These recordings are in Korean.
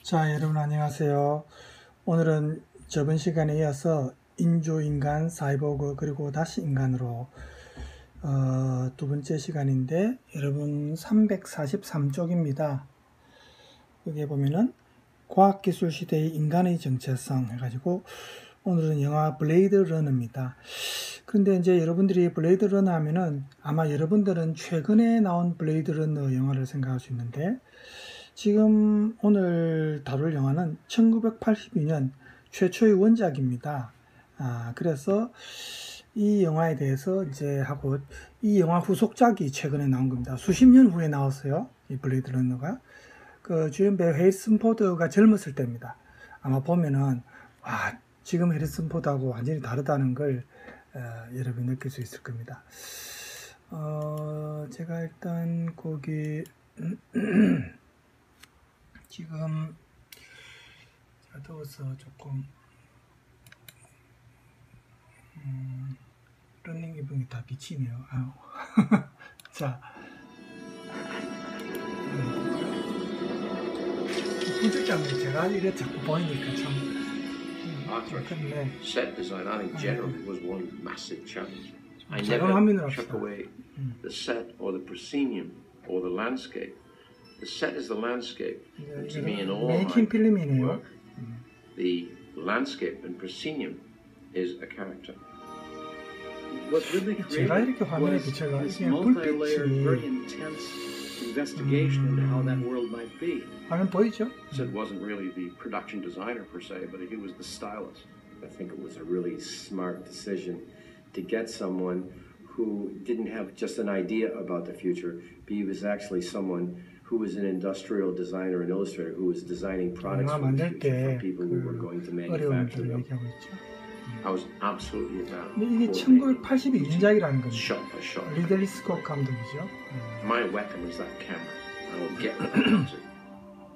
자, 여러분 안녕하세요. 오늘은 저번 시간에 이어서 인조인간, 사이보그, 그리고 다시 인간으로 두 번째 시간인데 여러분 343쪽입니다. 여기에 보면은 과학기술 시대의 인간의 정체성 해가지고 오늘은 영화 블레이드 러너입니다. 그런데 이제 여러분들이 블레이드 러너 하면은 아마 여러분들은 최근에 나온 블레이드 러너 영화를 생각할 수 있는데 지금 오늘 다룰 영화는 1982년 최초의 원작입니다. 그래서 이 영화에 대해서 이제 하고 이 영화 후속작이 최근에 나온 겁니다. 수십 년 후에 나왔어요. 이 블레이드 러너가. 그 주연 배우 해리슨 포드가 젊었을 때입니다. 아마 보면은 지금 해리슨 포드하고 완전히 다르다는 걸 여러분이 느낄 수 있을 겁니다. 제가 일단 거기 지금 제가 더워서 조금 러닝 기분이 다 비치네요. 자, 후줄장면 제가 이래 자꾸 보이니까 참 그런데 set design, I think generally was one massive challenge. I 작은 never 화면으로 took 합시다. away the set or the proscenium or the landscape. The set is the landscape. And to me, in all 메이킹 my 필름이네요. work, the landscape and proscenium is a character. What really 제가 created 이렇게 화면에 was 비춰가 this 이게 multi-layered, very 불빛이 intense investigation into how that world might be. 화면 보이죠? So it wasn't really the production designer per se, but he was the stylist. I think it was a really smart decision to get someone who didn't have just an idea about the future, but he was actually someone who was an industrial designer and illustrator who was designing products 영화 for the 만들 future 때 for people who were going to manufacture 어려움들을 them. 얘기하고 있죠. I was absolutely about 근데 이게 coordinating 1982년작이라는 겁니다. shot by shot. 리들리 스콧 감독이죠. My weapon was that camera. I will get what I want to.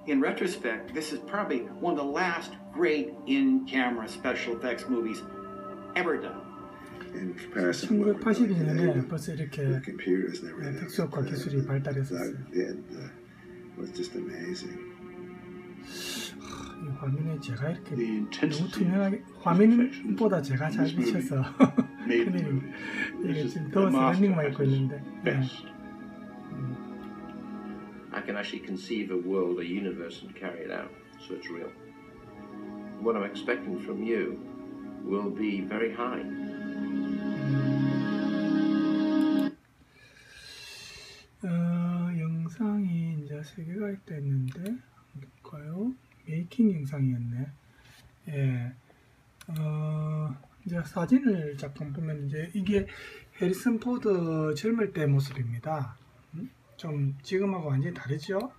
In retrospect, this is probably one of the last great in-camera special effects movies ever done. In comparison to what we're doing 1982년에 today 벌써 이렇게 with computers and everything, 특수효과 기술이 발달했었어요. that did was just amazing. 이 화면에 제가 이렇게 The 너무 intensity 투명하게 화면보다 제가 잘 비쳐서 made the 큰일입니다. movie. 이게 This is 지금 the 더워서 master 러닝만 at 입고 his 있는데 best. I can actually conceive a world, a universe, and carry it out, so it's real. What I'm expecting from you will be very high. 영상이 이제 3개가 있다했는데 볼까요? 메이킹 영상이었네. 예. 이제 사진을 잠깐 보면 이제 이게 해리슨 포드 젊을 때 모습입니다. 좀 지금하고 완전히 다르죠?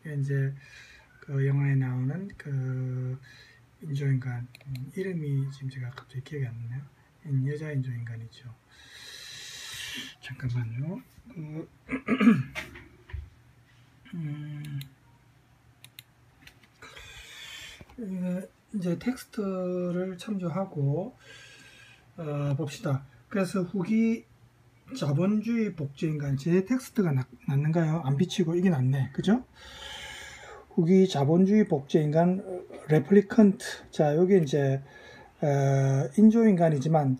이게 이제 그 영화에 나오는 그 인조인간 이름이 지금 제가 갑자기 기억이 안 나네요. 여자 인조인간이죠. 잠깐만요. 이제 텍스트를 참조하고 봅시다. 그래서 후기 자본주의 복제인간 제 텍스트가 낫는가요? 안 비치고 이게 낫네. 그죠? 후기 자본주의 복제인간 레플리컨트. 자, 여기 이제 인조인간이지만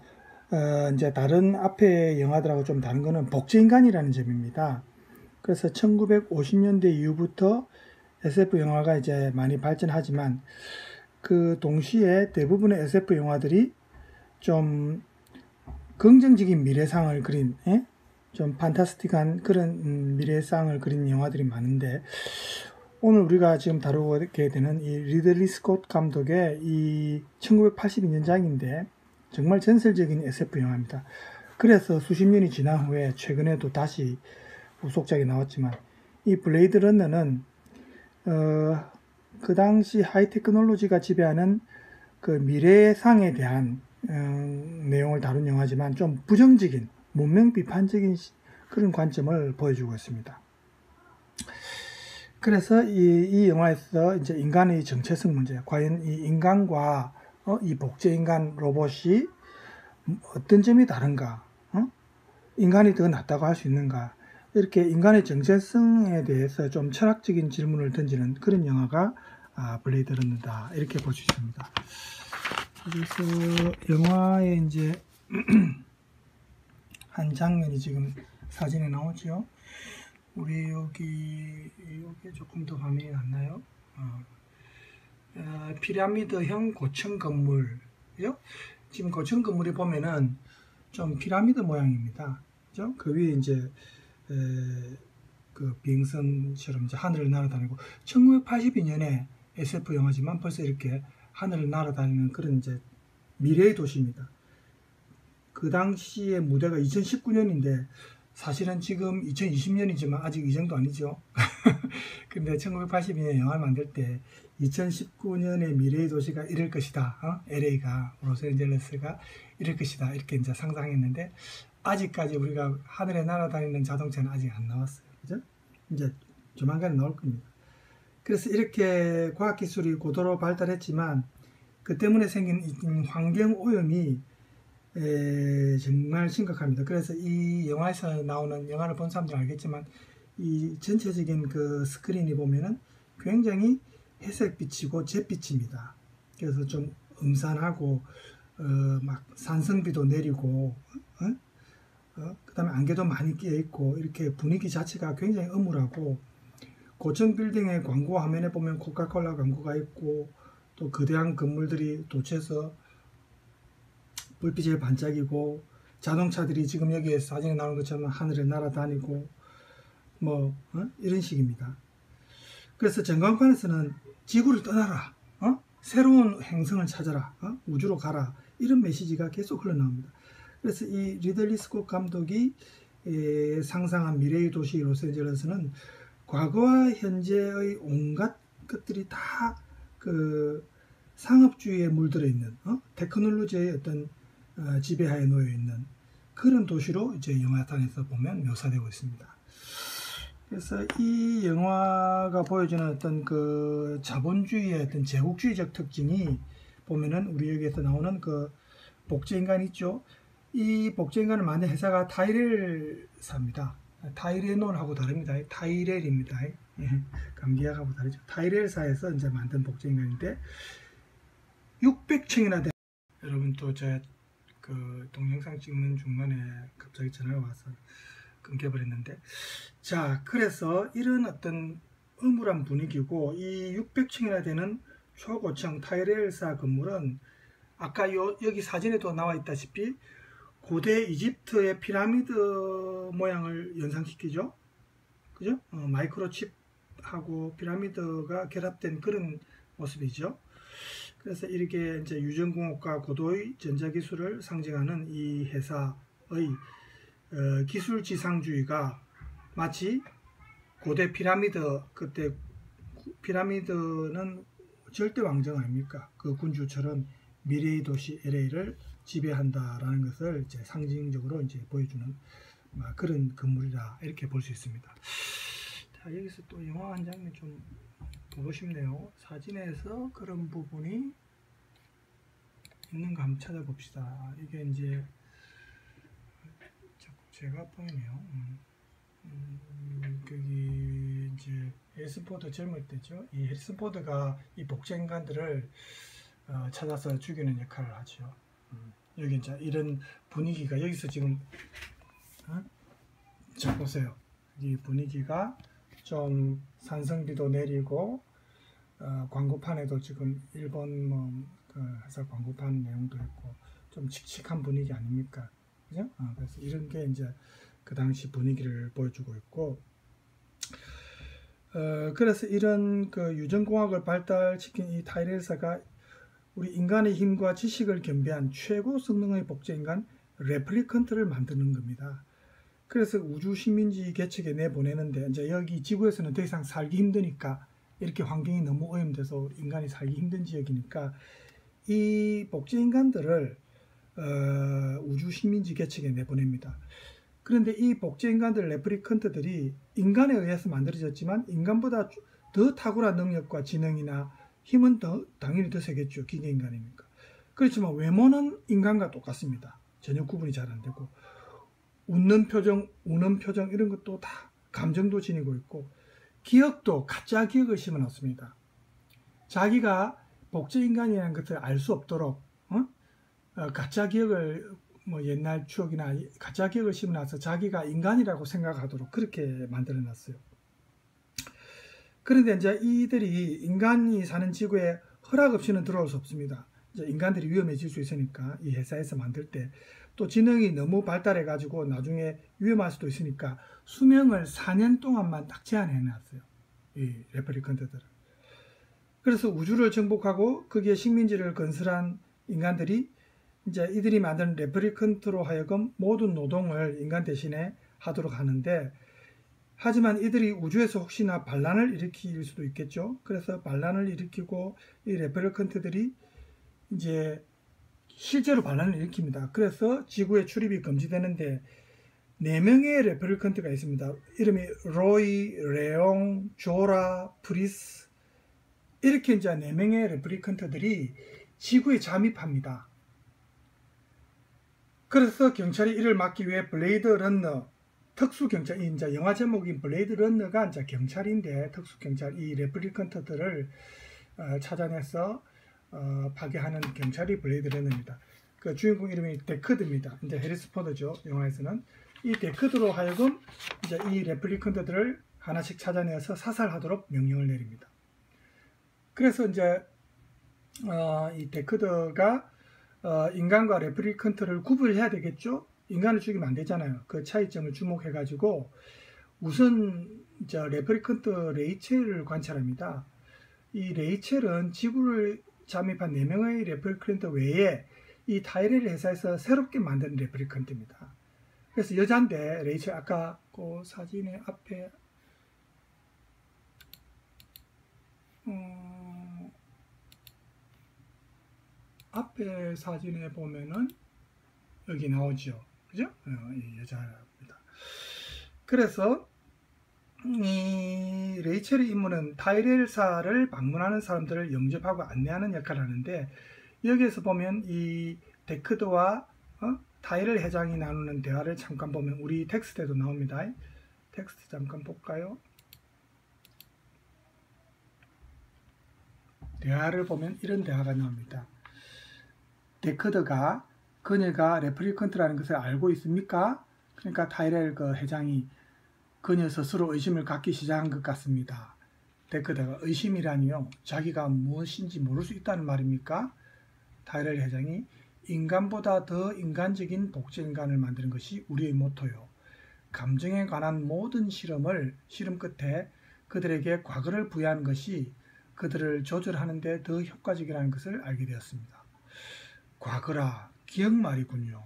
이제 다른 앞에 영화들하고 좀 다른 거는 복제인간이라는 점입니다. 그래서 1950년대 이후부터 SF 영화가 이제 많이 발전하지만 그 동시에 대부분의 SF 영화들이 좀 긍정적인 미래상을 그린, 좀 판타스틱한 그런 미래상을 그린 영화들이 많은데 오늘 우리가 지금 다루게 되는 이 리들리 스콧 감독의 이 1982년작인데 정말 전설적인 SF 영화입니다. 그래서 수십 년이 지난 후에 최근에도 다시 후속작이 나왔지만 이 블레이드 러너는 그 당시 하이테크놀로지가 지배하는 그 미래상에 대한 내용을 다룬 영화지만 좀 부정적인 문명 비판적인 그런 관점을 보여주고 있습니다. 그래서 이 영화에서 이제 인간의 정체성 문제, 과연 이 인간과 이 복제인간 로봇이 어떤 점이 다른가, 인간이 더 낫다고 할 수 있는가, 이렇게 인간의 정체성에 대해서 좀 철학적인 질문을 던지는 그런 영화가 블레이드 러너다 이렇게 볼 수 있습니다. 그래서 영화의 이제 한 장면이 지금 사진에 나오죠. 우리 여기 조금 더 화면이 낫나요? 피라미드형 고층 건물이요. 지금 고층 건물이 보면은 좀 피라미드 모양입니다. 그죠? 그 위에 이제 그 비행선처럼 이제 하늘을 날아다니고 1982년에 SF 영화지만 벌써 이렇게 하늘을 날아다니는 그런 이제 미래의 도시입니다. 그 당시의 무대가 2019년인데 사실은 지금 2020년이지만 아직 이 정도 아니죠. 근데 1982년에 영화를 만들 때 2019년의 미래의 도시가 이럴 것이다. LA가, 로스앤젤레스가 이럴 것이다. 이렇게 이제 상상했는데 아직까지 우리가 하늘에 날아다니는 자동차는 아직 안 나왔어요. 그죠? 이제 조만간 나올 겁니다. 그래서 이렇게 과학기술이 고도로 발달했지만 그 때문에 생긴 환경 오염이 정말 심각합니다. 그래서 이 영화에서 나오는, 영화를 본 사람들은 알겠지만 이 전체적인 그 스크린이 보면은 굉장히 회색빛이고 잿빛입니다. 그래서 좀 음산하고 막 산성비도 내리고 그 다음에 안개도 많이 끼어 있고 이렇게 분위기 자체가 굉장히 음울하고, 고층 빌딩의 광고 화면에 보면 코카콜라 광고가 있고 또 거대한 건물들이 도처에서 불빛에 반짝이고 자동차들이 지금 여기에 사진에 나오는 것처럼 하늘에 날아다니고 뭐 이런 식입니다. 그래서 전광판에서는 지구를 떠나라, 새로운 행성을 찾아라, 우주로 가라, 이런 메시지가 계속 흘러나옵니다. 그래서 이 리들리 스콧 감독이 상상한 미래의 도시 로스앤젤레스는 과거와 현재의 온갖 것들이 다 그 상업주의에 물들어 있는 테크놀로지의 어떤 지배하에 놓여 있는 그런 도시로 이제 영화관에서 보면 묘사되고 있습니다. 그래서 이 영화가 보여주는 어떤 그 자본주의의 어떤 제국주의적 특징이 보면은 우리 여기에서 나오는 그 복제인간 있죠. 이 복제인간을 만든 회사가 타이렐사입니다. 타이레놀하고 다릅니다. 타이렐입니다. 감기약하고 다르죠. 타이렐사에서 이제 만든 복제인간인데 600층이나 된, 여러분 또 제 그 동영상 찍는 중간에 갑자기 전화가 와서 끊겨버렸는데, 자, 그래서 이런 어떤 음울한 분위기고 이 600층이나 되는 초고층 타이렐사 건물은 아까 여기 사진에도 나와 있다시피 고대 이집트의 피라미드 모양을 연상시키죠. 그죠? 마이크로칩하고 피라미드가 결합된 그런 모습이죠. 그래서 이렇게 이제 유전공업과 고도의 전자기술을 상징하는 이 회사의 기술 지상주의가 마치 고대 피라미드, 그때 피라미드는 절대 왕정 아닙니까? 그 군주처럼 미래의 도시 LA를 지배한다라는 것을 이제 상징적으로 이제 보여주는 그런 건물이다, 이렇게 볼 수 있습니다. 자, 여기서 또 영화 한 장면 좀 보고 싶네요. 사진에서 그런 부분이 있는가 한번 찾아봅시다. 이게 이제 자꾸 제가 보이네요. 여기 이제 해리슨 포드 젊을 때죠. 이 해리슨 포드가 이 복제인간들을 찾아서 죽이는 역할을 하죠. 여기 이제 이런 분위기가 여기서 지금 자 보세요. 이 분위기가 좀 산성비도 내리고 광고판에도 지금 일본 그 회사 광고판 내용도 있고 좀 칙칙한 분위기 아닙니까? 그죠? 그래서 이런 게 이제 그 당시 분위기를 보여주고 있고, 그래서 이런 그 유전공학을 발달시킨 이 타이렐사가 우리 인간의 힘과 지식을 겸비한 최고 성능의 복제인간 레플리컨트를 만드는 겁니다. 그래서 우주 식민지 개척에 내보내는데 이제 여기 지구에서는 더 이상 살기 힘드니까, 이렇게 환경이 너무 오염돼서 인간이 살기 힘든 지역이니까 이 복제인간들을 우주 식민지 개척에 내보냅니다. 그런데 이 복제인간들 레플리컨트들이 인간에 의해서 만들어졌지만 인간보다 더 탁월한 능력과 지능이나 힘은 당연히 더 세겠죠. 기계인간이니까. 그렇지만 외모는 인간과 똑같습니다. 전혀 구분이 잘 안 되고 웃는 표정, 우는 표정 이런 것도 다 감정도 지니고 있고 기억도 가짜 기억을 심어놨습니다. 자기가 복제인간이라는 것을 알 수 없도록 가짜 기억을 뭐 옛날 추억이나 가짜 기억을 심어놔서 자기가 인간이라고 생각하도록 그렇게 만들어놨어요. 그런데 이제 이들이 인간이 사는 지구에 허락 없이는 들어올 수 없습니다. 이제 인간들이 위험해질 수 있으니까 이 회사에서 만들 때 또 지능이 너무 발달해 가지고 나중에 위험할 수도 있으니까 수명을 4년 동안만 딱 제한해 놨어요. 이 레플리컨트들을. 그래서 우주를 정복하고 거기에 식민지를 건설한 인간들이 이제 이들이 만든 레플리컨트로 하여금 모든 노동을 인간 대신에 하도록 하는데, 하지만 이들이 우주에서 혹시나 반란을 일으킬 수도 있겠죠. 그래서 반란을 일으키고 이 레플리컨트들이 이제 실제로 반란을 일으킵니다. 그래서 지구에 출입이 금지되는데 4명의 레플리컨트가 있습니다. 이름이 로이, 레옹, 조라, 프리스, 이렇게 이제 4명의 레플리컨트들이 지구에 잠입합니다. 그래서 경찰이 이를 막기 위해 블레이드 런너, 특수경찰, 이제 영화 제목인 블레이드 런너가 이제 경찰인데, 특수경찰, 이 레플리컨트들을 찾아내서 파괴하는 경찰이 블레이드 런너입니다. 그 주인공 이름이 데크드입니다. 이제 해리스 포드죠. 영화에서는. 이 데크드로 하여금 이제 이 레플리컨트들을 하나씩 찾아내서 사살하도록 명령을 내립니다. 그래서 이제 이 데크드가 인간과 레플리컨트를 구분해야 되겠죠. 인간을 죽이면 안 되잖아요. 그 차이점을 주목해가지고 우선 레플리컨트 레이첼을 관찰합니다. 이 레이첼은 지구를 잠입한 4명의 레플리컨트 외에 이 타이렐 회사에서 새롭게 만든 레플리컨트입니다. 그래서 여잔데 레이첼, 아까 그 사진의 앞에 앞에 사진에 보면은 여기 나오죠. 그죠? 이 여자입니다. 그래서 이 레이첼의 임무는 타이렐사를 방문하는 사람들을 영접하고 안내하는 역할을 하는데, 여기에서 보면 이 데크드와 타이렐 회장이 나누는 대화를 잠깐 보면 우리 텍스트에도 나옵니다. 텍스트 잠깐 볼까요? 대화를 보면 이런 대화가 나옵니다. 데크드가 그녀가 레플리컨트라는 것을 알고 있습니까? 그러니까 타이렐 그 회장이 그녀 스스로 의심을 갖기 시작한 것 같습니다. 데크드가 의심이라니요? 자기가 무엇인지 모를 수 있다는 말입니까? 타이렐 회장이 인간보다 더 인간적인 복제인간을 만드는 것이 우리의 모토요. 감정에 관한 모든 실험 끝에 그들에게 과거를 부여하는 것이 그들을 조절하는 데 더 효과적이라는 것을 알게 되었습니다. 과거라, 기억 말이군요.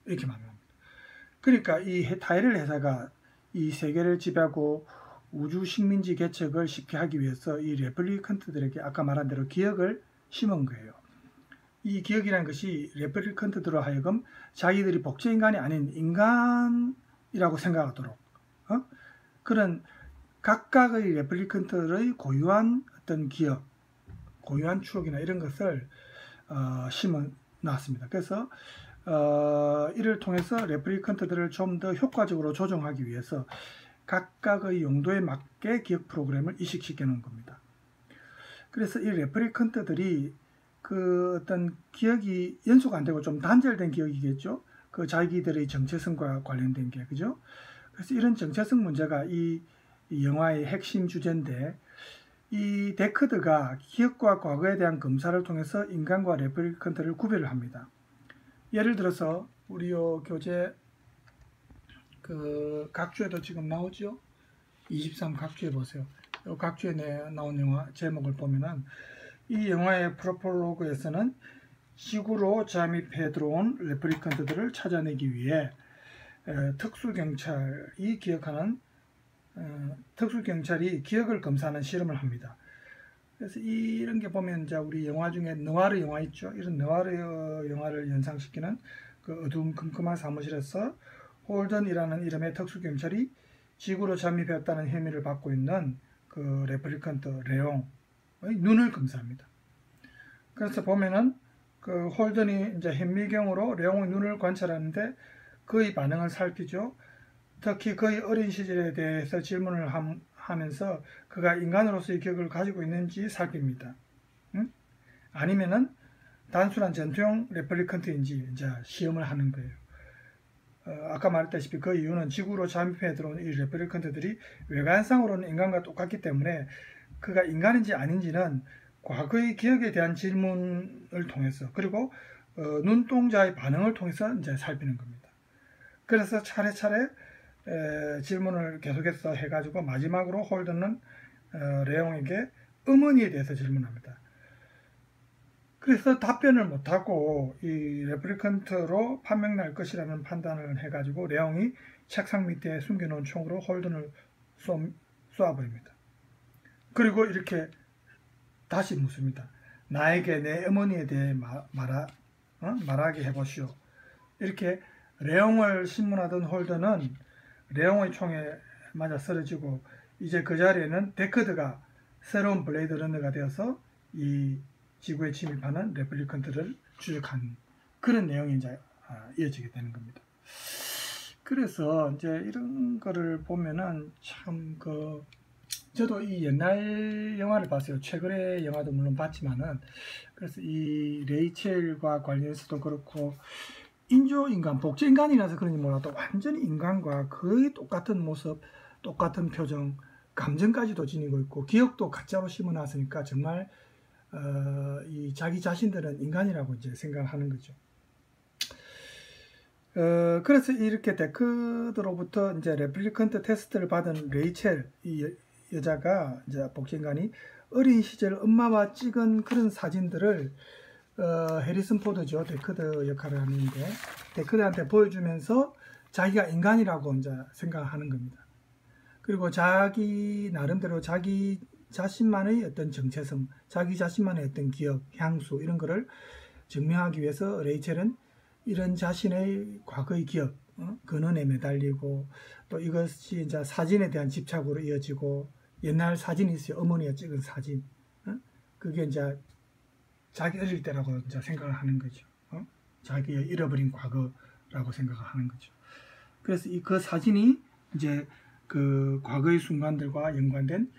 이렇게 말합니다. 그러니까 이 타이렐 회사가 이 세계를 지배하고 우주 식민지 개척을 쉽게 하기 위해서 이 레플리컨트들에게 아까 말한 대로 기억을 심은 거예요. 이 기억이라는 것이 레플리컨트들로 하여금 자기들이 복제인간이 아닌 인간이라고 생각하도록 그런 각각의 레플리컨트의 고유한 어떤 기억, 고유한 추억이나 이런 것을 심어 놨습니다. 그래서 이를 통해서 레플리컨트들을 좀 더 효과적으로 조정하기 위해서 각각의 용도에 맞게 기억 프로그램을 이식시켜 놓은 겁니다. 그래서 이 레플리컨트들이 그 어떤 기억이 연속 안 되고 좀 단절된 기억이겠죠. 그 자기들의 정체성과 관련된 게, 그죠? 그래서 이런 정체성 문제가 이 영화의 핵심 주제인데, 이 데크드가 기억과 과거에 대한 검사를 통해서 인간과 레플리컨트를 구별을 합니다. 예를 들어서 우리 요 교재 그 각주에도 지금 나오죠. 23 각주에 보세요. 요 각주에 나온 영화 제목을 보면은 이 영화의 프롤로그에서는 지구로 잠입해 들어온 레플리컨트들을 찾아내기 위해 특수경찰이 기억을 검사하는 실험을 합니다. 그래서 이런 게 보면 이제 우리 영화 중에 느와르 영화 있죠. 이런 느와르 영화를 연상시키는 그 어두컴컴한 사무실에서 홀던이라는 이름의 특수경찰이 지구로 잠입했다는 혐의를 받고 있는 그 레플리컨트 레옹의 눈을 검사합니다. 그래서 보면은 그 홀던이 이제 현미경으로 레옹의 눈을 관찰하는데 그의 반응을 살피죠. 특히 그의 어린 시절에 대해서 질문을 하면서 그가 인간으로서의 기억을 가지고 있는지 살핍니다. 응? 아니면은 단순한 전투용 레플리컨트인지 이제 시험을 하는 거예요. 아까 말했다시피 그 이유는 지구로 잠입해 들어온 이 레플리컨트들이 외관상으로는 인간과 똑같기 때문에 그가 인간인지 아닌지는 과거의 기억에 대한 질문을 통해서 그리고 눈동자의 반응을 통해서 이제 살피는 겁니다. 그래서 차례차례 질문을 계속해서 해가지고 마지막으로 홀든은 레옹에게 어머니에 대해서 질문합니다. 그래서 답변을 못하고 이 레플리컨트로 판명날 것이라는 판단을 해가지고 레옹이 책상 밑에 숨겨놓은 총으로 홀든을 쏘아버립니다. 그리고 이렇게 다시 묻습니다. 나에게 내 어머니에 대해 말하게 해보시오. 이렇게 레옹을 신문하던 홀든은 레옹의 총에 맞아 쓰러지고 이제 그 자리에는 데커드가 새로운 블레이드 러너가 되어서 이 지구에 침입하는 레플리컨트를 추적한 그런 내용이 이제 이어지게 되는 겁니다. 그래서 이제 이런 거를 보면은 참 저도 이 옛날 영화를 봤어요. 최근의 영화도 물론 봤지만은 그래서 이 레이첼과 관련해서도 그렇고 인조인간, 복제인간이라서 그런지 몰라도 완전히 인간과 거의 똑같은 모습, 똑같은 표정, 감정까지도 지니고 있고 기억도 가짜로 심어놨으니까 정말 이 자기 자신들은 인간이라고 이제 생각하는 거죠. 그래서 이렇게 데커드로부터 이제 레플리컨트 테스트를 받은 레이첼 이 여자가 이제 복제인간이 어린 시절 엄마와 찍은 그런 사진들을 해리슨 포드죠. 데커드 역할을 하는데 데커드한테 보여주면서 자기가 인간이라고 이제 생각하는 겁니다. 그리고 자기 나름대로 자기 자신만의 어떤 정체성, 자기 자신만의 어떤 기억, 향수 이런 거를 증명하기 위해서 레이첼은 이런 자신의 과거의 기억, 근원에 매달리고 또 이것이 이제 사진에 대한 집착으로 이어지고 옛날 사진이 있어요. 어머니가 찍은 사진. 그게 이제 자기 어릴 때라고 이제 생각을 하는 거죠. 자기의 잃어버린 과거라고 생각을 하는 거죠. 그래서 그 사진이 이제 그 과거의 순간들과 연관된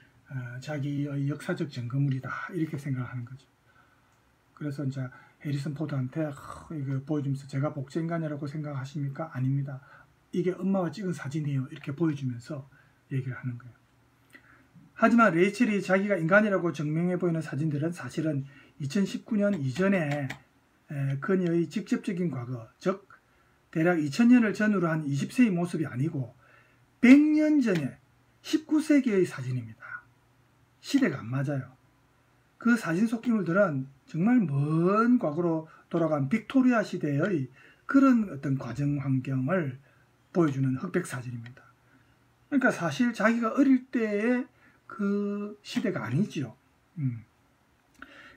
자기의 역사적 증거물이다 이렇게 생각을 하는 거죠. 그래서 이제 해리슨 포드한테 이거 보여주면서 제가 복제인간이라고 생각하십니까? 아닙니다. 이게 엄마가 찍은 사진이에요. 이렇게 보여주면서 얘기를 하는 거예요. 하지만 레이첼이 자기가 인간이라고 증명해 보이는 사진들은 사실은 2019년 이전에 그녀의 직접적인 과거, 즉 대략 2000년을 전후로 한 20세의 모습이 아니고 100년 전에 19세기의 사진입니다. 시대가 안 맞아요. 그 사진 속 인물들은 정말 먼 과거로 돌아간 빅토리아 시대의 그런 어떤 과정 환경을 보여주는 흑백 사진입니다. 그러니까 사실 자기가 어릴 때의 그 시대가 아니죠.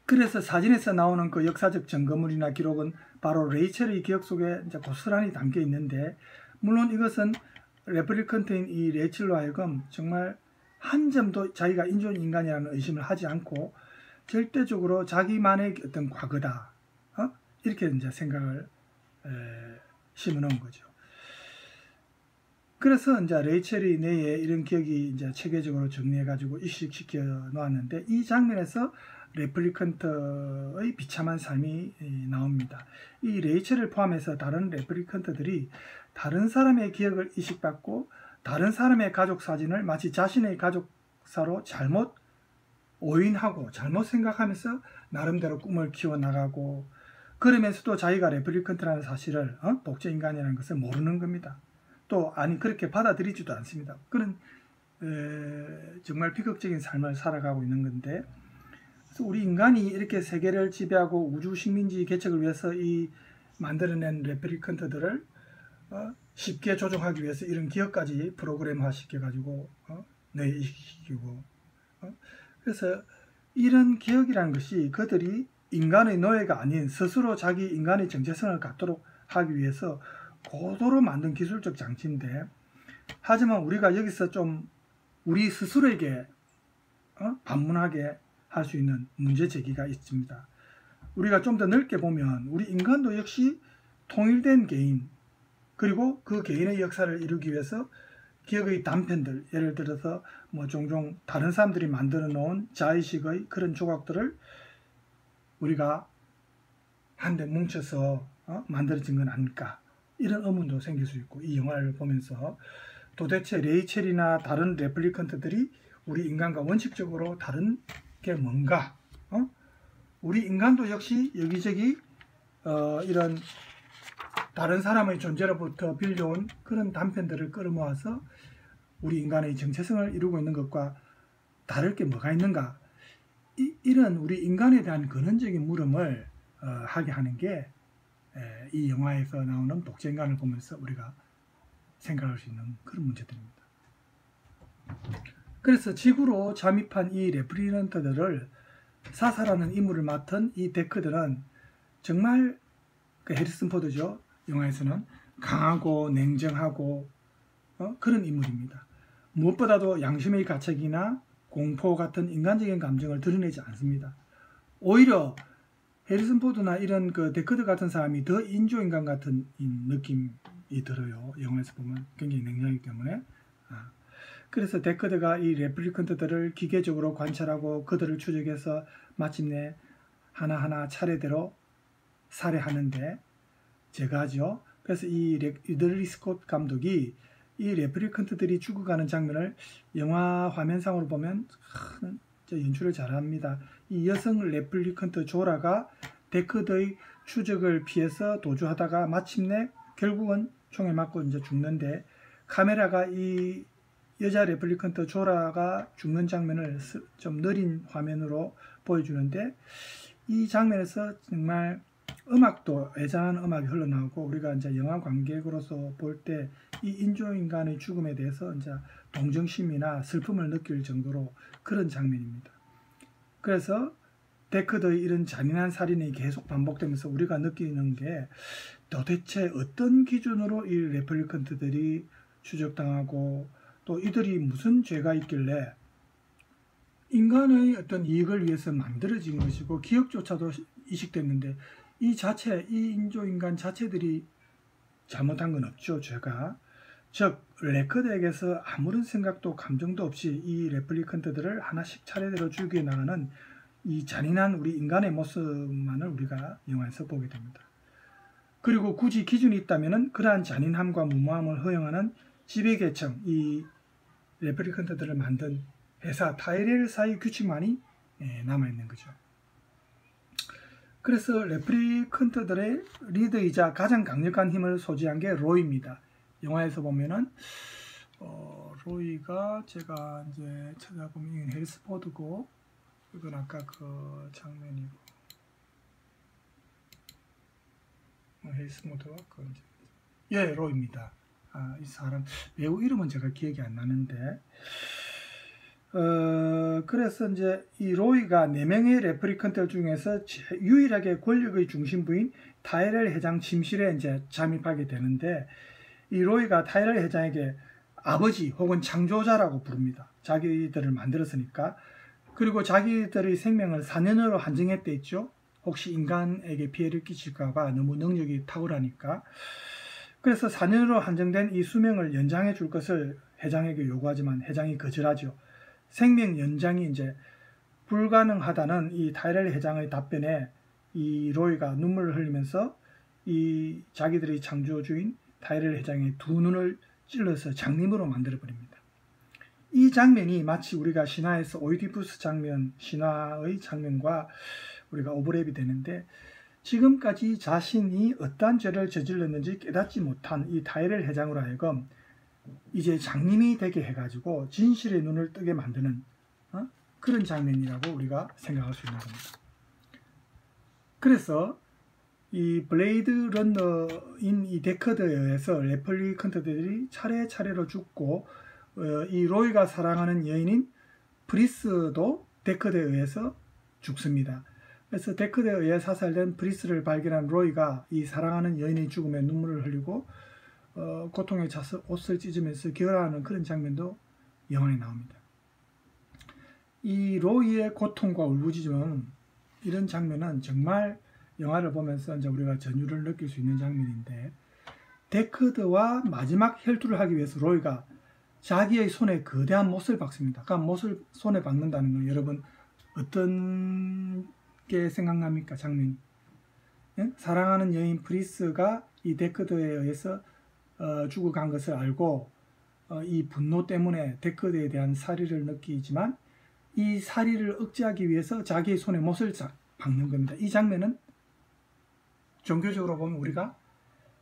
그래서 사진에서 나오는 그 역사적 증거물이나 기록은 바로 레이첼의 기억 속에 이제 고스란히 담겨 있는데, 물론 이것은 레플리컨트인 이 레이첼로 하여금 정말 한 점도 자기가 인조인간이라는 의심을 하지 않고 절대적으로 자기만의 어떤 과거다, 이렇게 이제 생각을 심어놓은 거죠. 그래서 이제 레이첼이 뇌에 이런 기억이 이제 체계적으로 정리해가지고 이식시켜 놓았는데, 이 장면에서 레플리컨트의 비참한 삶이 나옵니다. 이 레이첼을 포함해서 다른 레플리컨트들이 다른 사람의 기억을 이식받고 다른 사람의 가족 사진을 마치 자신의 가족사로 잘못 오인하고 잘못 생각하면서 나름대로 꿈을 키워나가고, 그러면서도 자기가 레플리컨트라는 사실을, 복제인간이라는 것을 모르는 겁니다. 또 아니 그렇게 받아들이지도 않습니다. 그런 정말 비극적인 삶을 살아가고 있는 건데, 그래서 우리 인간이 이렇게 세계를 지배하고 우주 식민지 개척을 위해서 이 만들어낸 레플리컨트들을 쉽게 조종하기 위해서 이런 기억까지 프로그램화 시켜가지고 뇌이식시키고, 그래서 이런 기억이라는 것이 그들이 인간의 노예가 아닌 스스로 자기 인간의 정체성을 갖도록 하기 위해서 고도로 만든 기술적 장치인데, 하지만 우리가 여기서 좀 우리 스스로에게 반문하게 할 수 있는 문제 제기가 있습니다. 우리가 좀 더 넓게 보면 우리 인간도 역시 통일된 개인, 그리고 그 개인의 역사를 이루기 위해서 기억의 단편들, 예를 들어서 뭐 종종 다른 사람들이 만들어 놓은 자의식의 그런 조각들을 우리가 한데 뭉쳐서 만들어진 건 아닐까, 이런 의문도 생길 수 있고, 이 영화를 보면서 도대체 레이첼이나 다른 레플리컨트들이 우리 인간과 원칙적으로 다른 게 뭔가, 우리 인간도 역시 여기저기 이런 다른 사람의 존재로부터 빌려온 그런 단편들을 끌어모아서 우리 인간의 정체성을 이루고 있는 것과 다를 게 뭐가 있는가, 이런 우리 인간에 대한 근원적인 물음을 하게 하는 게 이 영화에서 나오는 독재인간을 보면서 우리가 생각할 수 있는 그런 문제들입니다. 그래서 지구로 잠입한 이 레플리컨트들을 사사라는 임무를 맡은 이 데크들은 정말 그 해리슨 포드죠, 영화에서는 강하고 냉정하고 그런 인물입니다. 무엇보다도 양심의 가책이나 공포 같은 인간적인 감정을 드러내지 않습니다. 오히려 해리슨 포드나 이런 그 데크드 같은 사람이 더 인조인간 같은 느낌이 들어요. 영화에서 보면 굉장히 냉정하기 때문에. 그래서 데크드가 이 레플리컨트들을 기계적으로 관찰하고 그들을 추적해서 마침내 하나하나 차례대로 살해하는데 제가죠. 그래서 이 리들리 스콧 감독이 이 레플리컨트들이 죽어가는 장면을 영화 화면상으로 보면 연출을 잘합니다. 이 여성 레플리컨트 조라가 데크드의 추적을 피해서 도주하다가 마침내 결국은 총에 맞고 이제 죽는데, 카메라가 이 여자 레플리컨트 조라가 죽는 장면을 좀 느린 화면으로 보여주는데, 이 장면에서 정말 음악도 애잔한 음악이 흘러나오고, 우리가 이제 영화 관객으로서 볼 때 이 인조인간의 죽음에 대해서 이제 동정심이나 슬픔을 느낄 정도로 그런 장면입니다. 그래서 데크드의 이런 잔인한 살인이 계속 반복되면서 우리가 느끼는 게 도대체 어떤 기준으로 이 레플리컨트들이 추적당하고 또 이들이 무슨 죄가 있길래 인간의 어떤 이익을 위해서 만들어진 것이고 기억조차도 이식됐는데 이 인조인간 자체들이 잘못한 건 없죠, 죄가. 즉 레크드에게서 아무런 생각도 감정도 없이 이 레플리컨트들을 하나씩 차례대로 죽여나가는 이 잔인한 우리 인간의 모습만을 우리가 영화에서 보게 됩니다. 그리고 굳이 기준이 있다면 그러한 잔인함과 무모함을 허용하는 지배계층, 이 레플리컨트들을 만든 회사 타이렐사의 규칙만이 남아있는 거죠. 그래서 레플리컨트들의 리더이자 가장 강력한 힘을 소지한 게 로이입니다. 영화에서 보면은 로이가 제가 이제 찾아보면 이건 해리슨 포드고, 이건 아까 그 장면이고, 해리슨 포드가 로이입니다. 이 사람 배우 이름은 제가 기억이 안 나는데, 그래서 이제 이 로이가 4명의 레플리컨트 중에서 유일하게 권력의 중심부인 타이렐 회장 침실에 이제 잠입하게 되는데, 이 로이가 타이렐 회장에게 아버지 혹은 창조자라고 부릅니다. 자기들을 만들었으니까. 그리고 자기들의 생명을 4년으로 한정했대 있죠. 혹시 인간에게 피해를 끼칠까봐 너무 능력이 탁월하니까. 그래서 4년으로 한정된 이 수명을 연장해 줄 것을 회장에게 요구하지만 회장이 거절하죠. 생명 연장이 이제 불가능하다는 이 타이렐 회장의 답변에 이 로이가 눈물을 흘리면서 이 자기들의 창조주인 타이렐 회장의 두 눈을 찔러서 장님으로 만들어버립니다. 이 장면이 마치 우리가 신화에서 오이디푸스 장면, 신화의 장면과 우리가 오버랩이 되는데, 지금까지 자신이 어떠한 죄를 저질렀는지 깨닫지 못한 이 타이렐 회장으로 하여금 이제 장님이 되게 해가지고 진실의 눈을 뜨게 만드는 그런 장면이라고 우리가 생각할 수 있는 겁니다. 그래서 이 블레이드 러너인 이 데크드에 의해서 레플리컨트들이 차례차례로 죽고, 이 로이가 사랑하는 여인인 브리스도 데크드에 의해서 죽습니다. 그래서 데크드에 의해 사살된 브리스를 발견한 로이가 이 사랑하는 여인의 죽음에 눈물을 흘리고 고통에 차서 옷을 찢으면서 결혼하는 그런 장면도 영화에 나옵니다. 이 로이의 고통과 울부짖음, 이런 장면은 정말 영화를 보면서 이제 우리가 전율을 느낄 수 있는 장면인데, 데크드와 마지막 혈투를 하기 위해서 로이가 자기의 손에 거대한 못을 박습니다. 그러니까 못을 손에 박는다는 건 여러분 어떤 게 생각납니까? 장면. 예? 사랑하는 여인 프리스가 이 데커드에 의해서 죽어간 것을 알고 이 분노 때문에 데커드에 대한 살의를 느끼지만 이 살의를 억제하기 위해서 자기의 손에 못을 박는 겁니다. 이 장면은 종교적으로 보면 우리가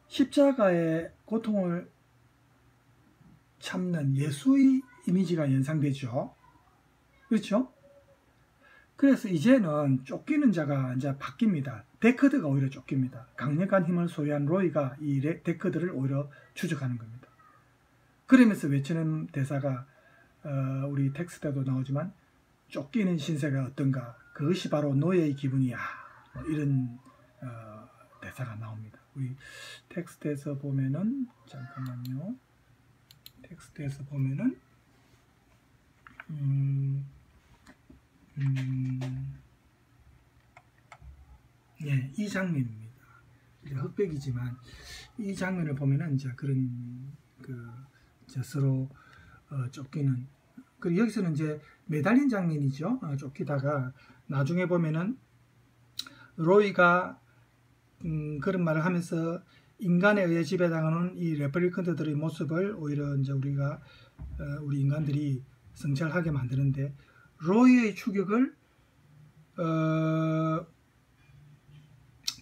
십자가의 고통을 참는 예수의 이미지가 연상되죠. 그렇죠? 그래서 이제는 쫓기는 자가 이제 바뀝니다. 데커드가 오히려 쫓깁니다. 강력한 힘을 소유한 로이가 이 데커드를 오히려 추적하는 겁니다. 그러면서 외치는 대사가 우리 텍스트에도 나오지만 쫓기는 신세가 어떤가? 그것이 바로 노예의 기분이야. 뭐 이런 대사가 나옵니다. 우리 텍스트에서 보면은 잠깐만요. 텍스트에서 보면은 예, 이 장면입니다. 이제 흑백이지만 이 장면을 보면은 이제 그런 서로 쫓기는. 그리고 여기서는 이제 매달린 장면이죠. 쫓기다가 나중에 보면은 로이가 그런 말을 하면서 인간에 의해 지배당하는 이 레플리컨트들의 모습을 오히려 이제 우리 인간들이 성찰하게 만드는데 로이의 추격을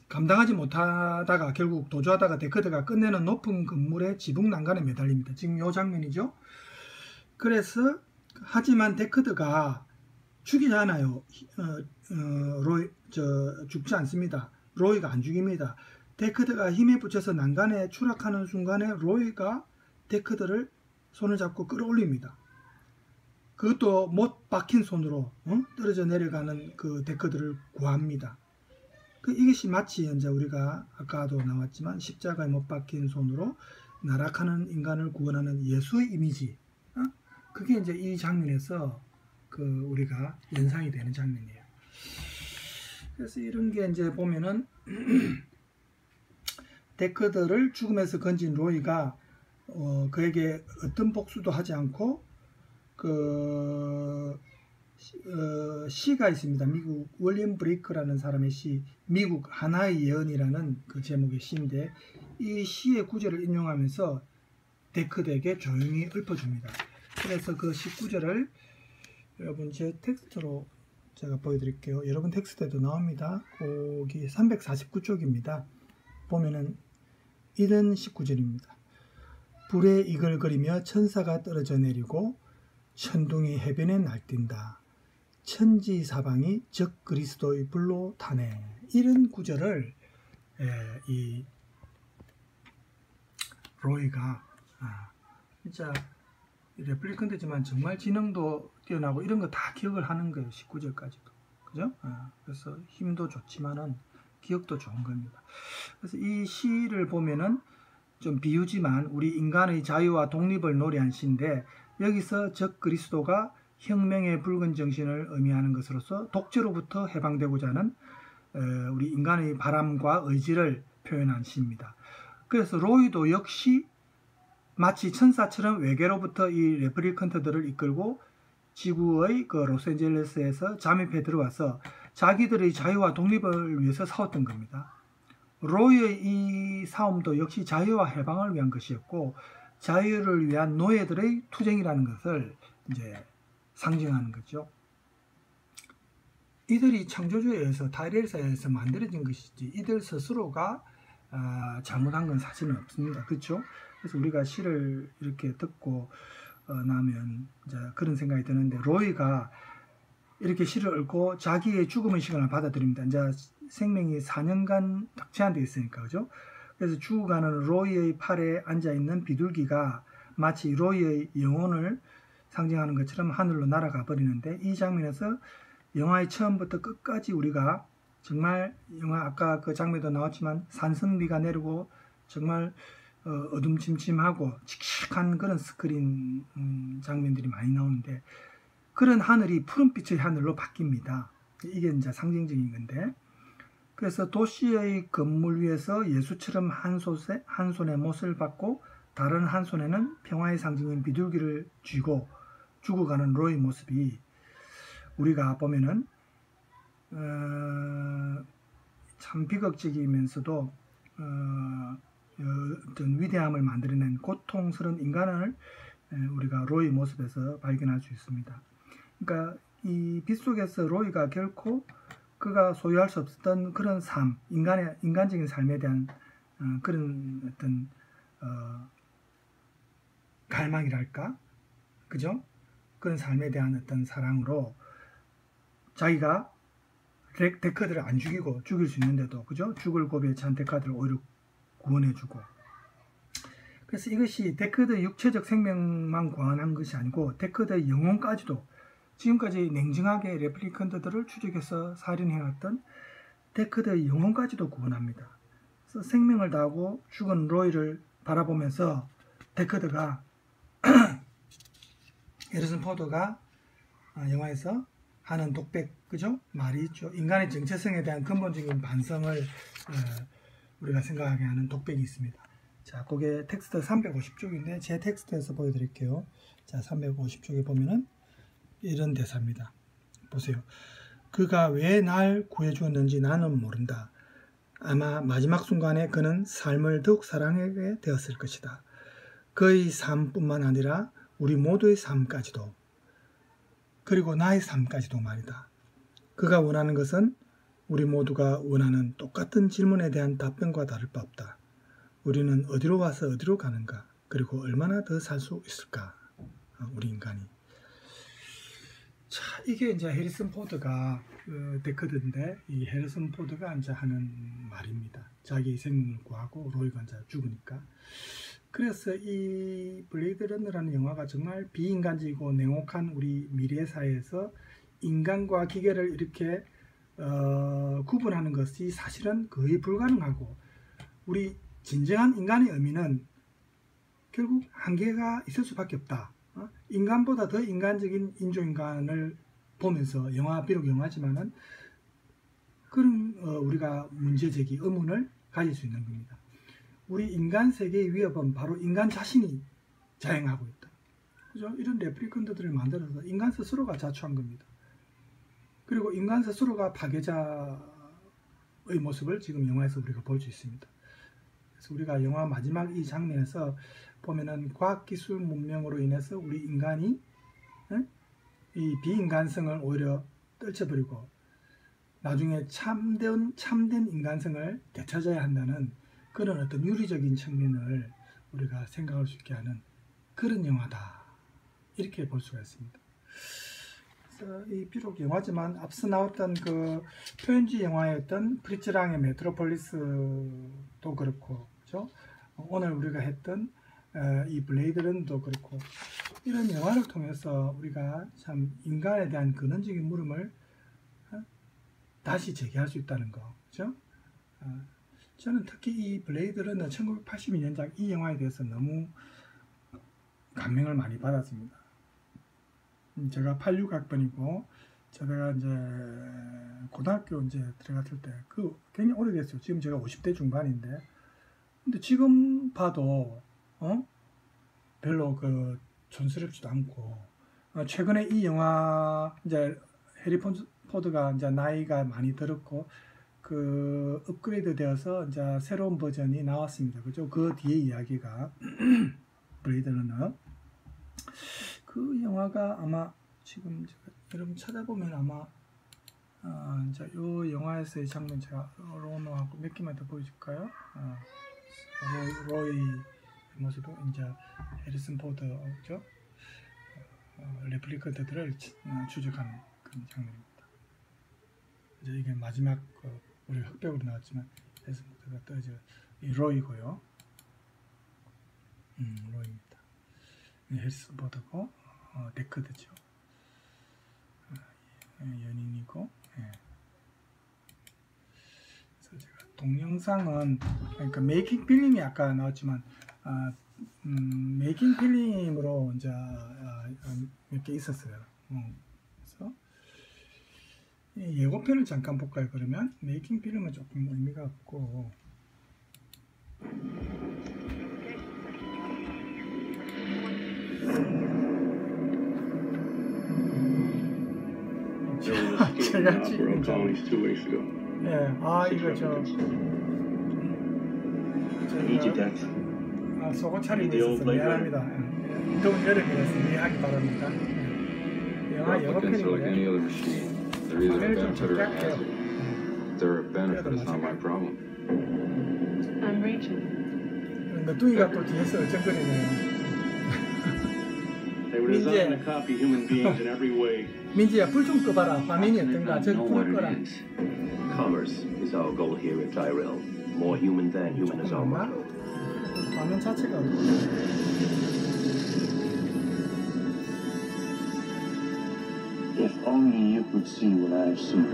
감당하지 못하다가 결국 도주하다가 데커드가 끝내는 높은 건물의 지붕 난간에 매달립니다. 지금 이 장면이죠. 그래서 하지만 데커드가 죽이지 않아요. 죽지 않습니다. 로이가 안 죽입니다. 데커드가 힘에 붙여서 난간에 추락하는 순간에 로이가 데커드를 손을 잡고 끌어올립니다. 그것도 못 박힌 손으로 떨어져 내려가는 그 데커드를 구합니다. 이것이 마치 이제 우리가 아까도 나왔지만 십자가에 못 박힌 손으로 나락하는 인간을 구원하는 예수의 이미지. 그게 이제 이 장면에서 우리가 연상이 되는 장면이에요. 그래서 이런 게 이제 보면은 데커드를 죽음에서 건진 로이가 그에게 어떤 복수도 하지 않고 시가 있습니다. 미국 윌리엄 브레이크라는 사람의 시, 미국 하나의 예언이라는 그 제목의 시인데 이 시의 구절을 인용하면서 데커드에게 조용히 읊어줍니다. 그래서 그 시 구절을 여러분 제 텍스트로 제가 보여드릴게요. 여러분 텍스트에도 나옵니다. 거기 349쪽입니다. 보면은 이런 19절입니다. 불에 이글거리며 천사가 떨어져 내리고 천둥이 해변에 날뛴다. 천지사방이 적 그리스도의 불로 타네. 이런 구절을 이 로이가 진짜 레플리컨트지만 정말 지능도 뛰어나고 이런 거 다 기억을 하는 거예요. 19절까지도. 그죠? 그래서 힘도 좋지만은 기억도 좋은 겁니다. 그래서 이 시를 보면은 좀 비유지만 우리 인간의 자유와 독립을 노래한 시인데 여기서 적 그리스도가 혁명의 붉은 정신을 의미하는 것으로서 독재로부터 해방되고자 하는 우리 인간의 바람과 의지를 표현한 시입니다. 그래서 로이도 역시 마치 천사처럼 외계로부터 이 레플리컨트들을 이끌고 지구의 로스앤젤레스에서 잠입해 들어와서 자기들의 자유와 독립을 위해서 싸웠던 겁니다. 로이의 이 싸움도 역시 자유와 해방을 위한 것이었고 자유를 위한 노예들의 투쟁이라는 것을 이제 상징하는 거죠. 이들이 창조주에 의해서 타이레사에 의해서 만들어진 것이지 이들 스스로가 잘못한 건 사실은 없습니다. 그렇죠? 그래서 우리가 시를 이렇게 듣고 나면 이제 그런 생각이 드는데 로이가 이렇게 시를 읽고 자기의 죽음의 시간을 받아들입니다. 이제 생명이 4년간 딱 제한되어 있으니까 그죠? 그래서 죽어가는 로이의 팔에 앉아있는 비둘기가 마치 로이의 영혼을 상징하는 것처럼 하늘로 날아가 버리는데 이 장면에서 영화의 처음부터 끝까지 우리가 정말 영화 아까 그 장면도 나왔지만 산성비가 내리고 정말 어둠침침하고 칙칙한 그런 스크린 장면들이 많이 나오는데 그런 하늘이 푸른빛의 하늘로 바뀝니다. 이게 이제 상징적인 건데 그래서 도시의 건물 위에서 예수처럼 한 손에 못을 받고 다른 한 손에는 평화의 상징인 비둘기를 쥐고 죽어가는 로이 모습이 우리가 보면은 참 비극적이면서도 어떤 위대함을 만들어낸 고통스러운 인간을 우리가 로이 모습에서 발견할 수 있습니다. 그러니까 이 빛 속에서 로이가 결코 그가 소유할 수 없었던 그런 삶, 인간적인 삶에 대한 그런 어떤 갈망이랄까, 그죠? 그런 삶에 대한 어떤 사랑으로 자기가 데커드를 안 죽이고 죽일 수 있는데도, 그죠? 죽을 고비에 찬 데커드를 오히려 구원해주고. 그래서 이것이 데커드의 육체적 생명만 구원한 것이 아니고 데커드의 영혼까지도, 지금까지 냉정하게 레플리컨트들을 추적해서 살인해왔던 데커드의 영혼까지도 구원합니다. 그래서 생명을 다하고 죽은 로이를 바라보면서 데커드가 해리슨 포드가 영화에서 하는 독백, 그죠? 말이 있죠. 인간의 정체성에 대한 근본적인 반성을 우리가 생각하게 하는 독백이 있습니다. 자, 그게 텍스트 350쪽인데 제 텍스트에서 보여드릴게요. 자, 350쪽에 보면은 이런 대사입니다. 보세요. 그가 왜 날 구해주었는지 나는 모른다. 아마 마지막 순간에 그는 삶을 더욱 사랑하게 되었을 것이다. 그의 삶뿐만 아니라 우리 모두의 삶까지도, 그리고 나의 삶까지도 말이다. 그가 원하는 것은 우리 모두가 원하는 똑같은 질문에 대한 답변과 다를 바 없다. 우리는 어디로 와서 어디로 가는가? 그리고 얼마나 더 살 수 있을까? 우리 인간이. 자, 이게 이제 해리슨 포드가 데커드인데, 이 해리슨 포드가 이제 하는 말입니다. 자기의 생명을 구하고 로이가 이제 죽으니까. 그래서 이 블레이드 러너라는 영화가 정말 비인간적이고 냉혹한 우리 미래 사회에서 인간과 기계를 이렇게 구분하는 것이 사실은 거의 불가능하고, 우리 진정한 인간의 의미는 결국 한계가 있을 수밖에 없다. 인간보다 더 인간적인 인조인간을 보면서, 비록 영화지만은 그런 우리가 문제제기, 의문을 가질 수 있는 겁니다. 우리 인간 세계의 위협은 바로 인간 자신이 자행하고 있다. 그죠? 이런 레플리컨트들을 만들어서 인간 스스로가 자초한 겁니다. 그리고 인간 스스로가 파괴자의 모습을 지금 영화에서 우리가 볼 수 있습니다. 그래서 우리가 영화 마지막 이 장면에서 보면은 과학기술 문명으로 인해서 우리 인간이 이 비인간성을 오히려 떨쳐버리고 나중에 참된 인간성을 되찾아야 한다는 그런 어떤 유리적인 측면을 우리가 생각할 수 있게 하는 그런 영화다. 이렇게 볼 수가 있습니다. 그래서 이 비록 영화지만 앞서 나왔던 그 표현지 영화였던 프리츠랑의 메트로폴리스도 그렇고, 그죠? 오늘 우리가 했던 이 블레이드 런도 그렇고, 이런 영화를 통해서 우리가 참 인간에 대한 근원적인 물음을 다시 제기할 수 있다는 거, 그죠? 저는 특히 이 블레이드 런너 1982년작 이 영화에 대해서 너무 감명을 많이 받았습니다. 제가 86학번이고 제가 이제 고등학교 이제 들어갔을 때 굉장히 오래됐어요. 지금 제가 50대 중반인데, 근데 지금 봐도 별로 촌스럽지도 않고, 최근에 이 영화 이제 해리 포드가 이제 나이가 많이 들었고 업그레이드 되어서 이제 새로운 버전이 나왔습니다. 그죠? 그 뒤에 이야기가 블레이드 러너. 그 영화가 아마 지금 여러분 찾아보면 아마 이제 이 영화에서의 장면 제가 로노하고 몇 개만 더 보여줄까요? 로이 모습도 이제 해리슨 포드죠? 레플리컨트들을 추적하는 그런 장면입니다. 이제 이게 마지막 우리 흑백으로 나왔지만 해리슨 포드가 또 이제 이 로이고요. 로이입니다. 해리슨 포드고 데커드죠. 연인이고. 그래서 제가 동영상은, 그러니까 메이킹 필름이 아까 나왔지만 메이킹 필름으로 이제 몇 개 있었어요. 그래서 예고편을 잠깐 볼까요? 그러면 메이킹 필름은 조금 의미가 없고. 제가 찍은 장. 예, 아 이거 속옷 차리고 있어서 미안합니다. 더운 여름이라서 이해하기 바랍니다. 영화 영어편인데 화면을 좀 적게 할게요. I'm Rachel. 너뚜이가 또 뒤에서 얼쩡거리네요. They were designed to copy human beings in every way. 민지야 불 좀 꺼봐라. 화면이 어떤가? 저기 불 꺼라. Commerce is our goal here at Tyrell. More human than human is our motto. 화면 자체가 If only you could see what I've seen.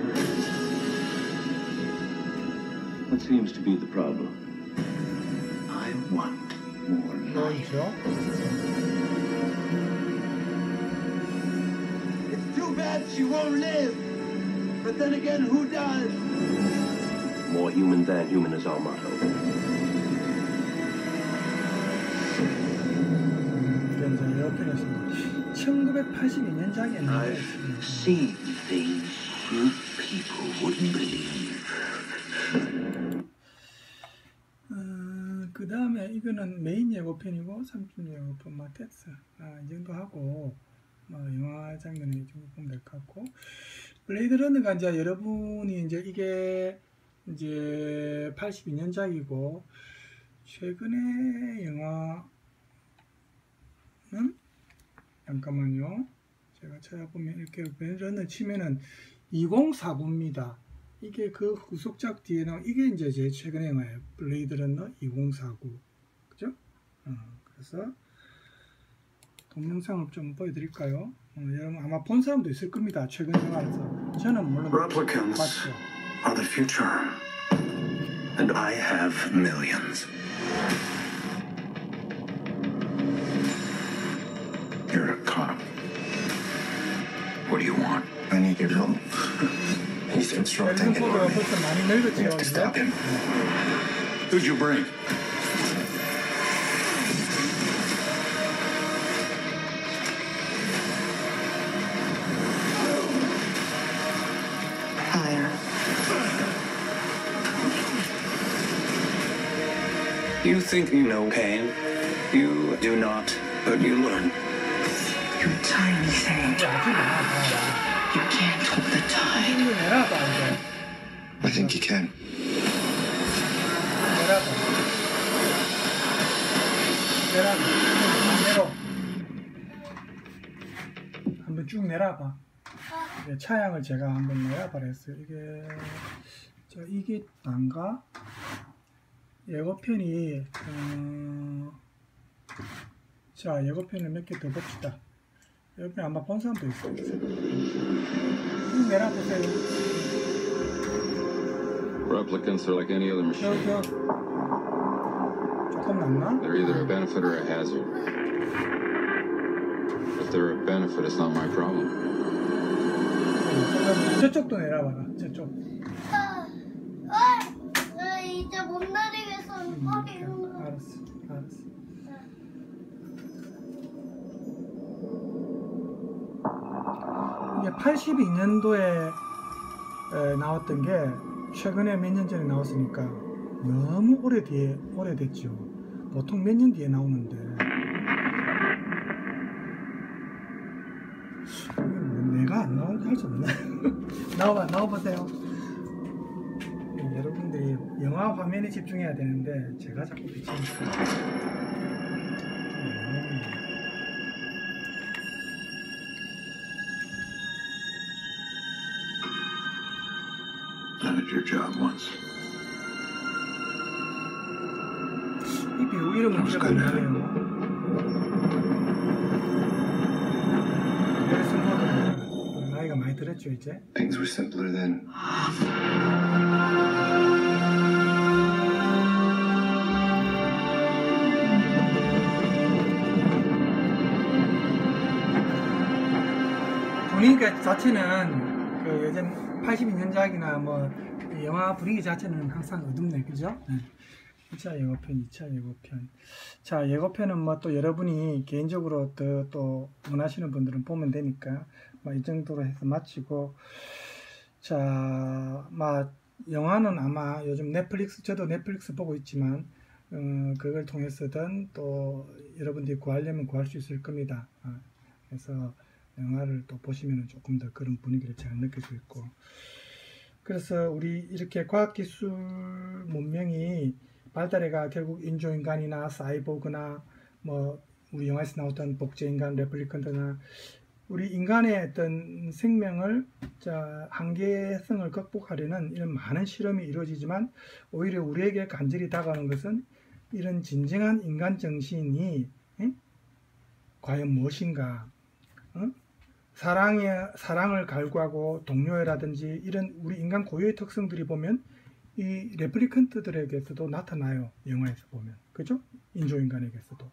What seems to be the problem? I want more life. 보이죠? It's too bad she won't live. But then again, who does? More human than human is our motto. 이제 옆에는 1982년작이었는데 I've seen things you people wouldn't believe. 그 다음에 이거는 메인 예고편이고 3중 예고편 마텍스 이 정도 하고 영화 장면을 이 정도 보면 될 것 같고 블레이드 러너가 이제 여러분이 이제 이게 이제 82년작이고 최근에 영화는 잠깐만요. 제가 찾아보면 이렇게 블레이드 러너 치면은 2049입니다. 이게 그 후속작 뒤에 나온 이게 이제 제 최근의 영화예요. 블레이드 러너 2049. 그죠? 그래서 동영상을 좀 보여드릴까요? 여러분 아마 본 사람도 있을 겁니다. 최근 영화에서. 저는 물론 Replicants 봤죠. are the future, and I have millions. You're a cop. What do you want? I need your help. He's instructing an army. We have to stop him. Who'd you bring? Fire. You think you know pain. You do not, but you learn. You're a tiny thing. You can't hold the tide. I think you can. 한번 쭉 내려봐. 차양을 제가 한번 내려봐 했어요. 이게 난가? 예고편이 자 예고편을 몇 개 더 봅시다. 예고편 아마 본 사람도 있어요. 쭉 내려보세요. Replicants are like any other machine. 조금 낫나? They're either a benefit or a hazard. If they're a benefit, it's not my problem. 저쪽도 내려봐라. 저쪽. 이제 못 내리겠어. 알았어. 이게 82년도에 나왔던 게 최근에 몇 년 전에 나왔으니까 너무 오래됐죠. 보통 몇 년 뒤에 나오는데 내가 안 나오게 할 수 없나? 나와보세요. 여러분들이 영화 화면에 집중해야 되는데 제가 자꾸 비치니까. I did your job once. 이 배우 이름은 기억 안 나네요. 해리슨 포드 나이가 많이 들었죠 이제. Things were simpler then. 분위기 자체는 그 예전 82년작이나 뭐 영화 분위기 자체는 항상 어둡네, 그죠? 네. 1차 예고편, 2차 예고편. 자, 예고편은 뭐 또 여러분이 개인적으로 또 원하시는 분들은 보면 되니까 뭐 이 정도로 해서 마치고, 자, 영화는 아마 요즘 넷플릭스, 저도 넷플릭스 보고 있지만 그걸 통해서든 또 여러분들이 구하려면 구할 수 있을 겁니다. 그래서 영화를 또 보시면 조금 더 그런 분위기를 잘 느낄 수 있고, 그래서 우리 이렇게 과학기술 문명이 발달해가 결국 인조인간이나 사이보그나 뭐 우리 영화에서 나왔던 복제인간, 레플리컨트나 우리 인간의 어떤 생명을 한계성을 극복하려는 이런 많은 실험이 이루어지지만 오히려 우리에게 간절히 다가오는 것은 이런 진정한 인간 정신이 과연 무엇인가? 사랑을 갈구하고 동료애라든지 이런 우리 인간 고유의 특성들이 보면 이 레플리컨트들에게서도 나타나요. 영화에서 보면. 그죠? 인조인간에게서도.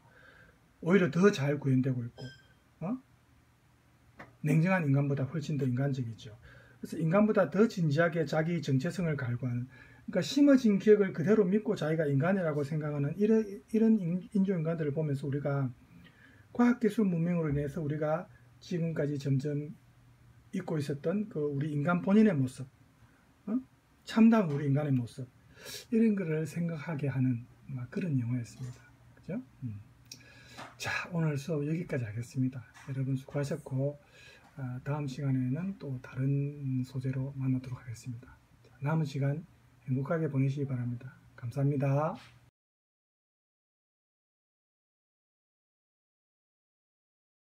오히려 더 잘 구현되고 있고, 냉정한 인간보다 훨씬 더 인간적이죠. 그래서 인간보다 더 진지하게 자기 정체성을 갈구하는, 그러니까 심어진 기억을 그대로 믿고 자기가 인간이라고 생각하는 이런 인조인간들을 보면서 우리가 과학기술 문명으로 인해서 우리가 지금까지 점점 잊고 있었던 그 우리 인간 본인의 모습, 참다운 우리 인간의 모습, 이런 거를 생각하게 하는 그런 영화였습니다. 그죠? 자, 오늘 수업 여기까지 하겠습니다. 여러분 수고하셨고, 다음 시간에는 또 다른 소재로 만나도록 하겠습니다. 남은 시간 행복하게 보내시기 바랍니다. 감사합니다.